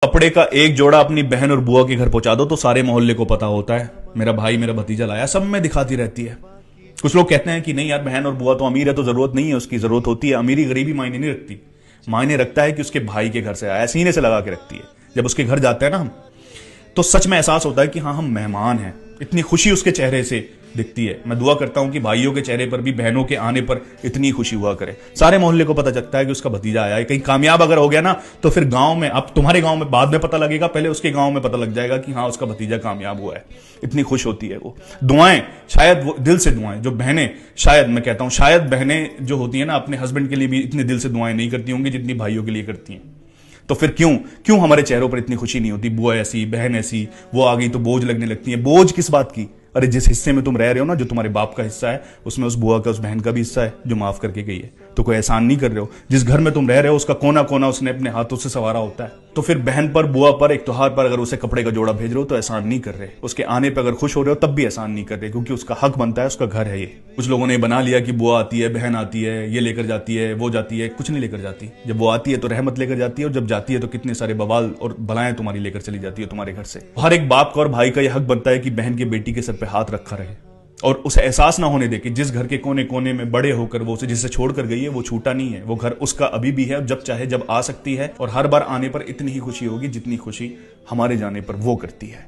कपड़े का एक जोड़ा अपनी बहन और बुआ के घर पहुंचा दो तो सारे मोहल्ले को पता होता है मेरा भाई मेरा भतीजा लाया, सब में दिखाती रहती है। कुछ लोग कहते हैं कि नहीं यार, बहन और बुआ तो अमीर है तो जरूरत नहीं है उसकी, जरूरत होती है। अमीरी गरीबी मायने नहीं रखती, मायने रखता है कि उसके भाई के घर से आया, सीने से लगा के रखती है। जब उसके घर जाते हैं ना हम, तो सच में एहसास होता है कि हाँ हम मेहमान हैं। इतनी खुशी उसके चेहरे से दिखती है। मैं दुआ करता हूं कि भाइयों के चेहरे पर भी बहनों के आने पर इतनी खुशी हुआ करे। सारे मोहल्ले को पता चलता है कि उसका भतीजा आया है। कहीं कामयाब अगर हो गया ना तो फिर गांव में, अब तुम्हारे गांव में बाद में पता लगेगा, पहले उसके गांव में पता लग जाएगा कि हाँ उसका भतीजा कामयाब हुआ है। इतनी खुश होती है वो। दुआएं शायद वो दिल से दुआएं, जो बहनें, शायद मैं कहता हूं शायद बहनें जो होती है ना अपने हस्बैंड के लिए भी इतने दिल से दुआएं नहीं करती होंगी जितनी भाइयों के लिए करती हैं। तो फिर क्यों हमारे चेहरों पर इतनी खुशी नहीं होती? बुआ ऐसी, बहन ऐसी, वो आ गई तो बोझ लगने लगती है। बोझ किस बात की? अरे जिस हिस्से में तुम रह रहे हो ना, जो तुम्हारे बाप का हिस्सा है, उसमें उस बुआ का, उस बहन का भी हिस्सा है जो माफ करके गई है। तो कोई एहसान नहीं कर रहे हो। जिस घर में तुम रह रहे हो उसका कोना कोना उसने अपने हाथों से संवारा होता है। तो फिर बहन पर, बुआ पर, एक त्योहार पर अगर उसे कपड़े का जोड़ा भेज रहे हो तो एहसान नहीं कर रहे। उसके आने पर अगर खुश हो रहे हो तब भी एहसान नहीं कर रहे, क्योंकि उसका हक बनता है, उसका घर है ये। कुछ लोगों ने बना लिया कि बुआ आती है, बहन आती है, ये लेकर जाती है, वो जाती है। कुछ नहीं लेकर जाती। जब वो आती है तो रहमत लेकर जाती है, और जब जाती है तो कितने सारे बवाल और बलाएं तुम्हारी लेकर चली जाती है तुम्हारे घर से। हर एक बाप का और भाई का यह हक बनता है कि बहन के बेटी के सर पे हाथ रखा रहे और उसे एहसास ना होने दे कि जिस घर के कोने कोने में बड़े होकर वो उसे जिससे छोड़कर गई है वो छूटा नहीं है। वो घर उसका अभी भी है, जब चाहे जब आ सकती है, और हर बार आने पर इतनी ही खुशी होगी जितनी खुशी हमारे जाने पर वो करती है।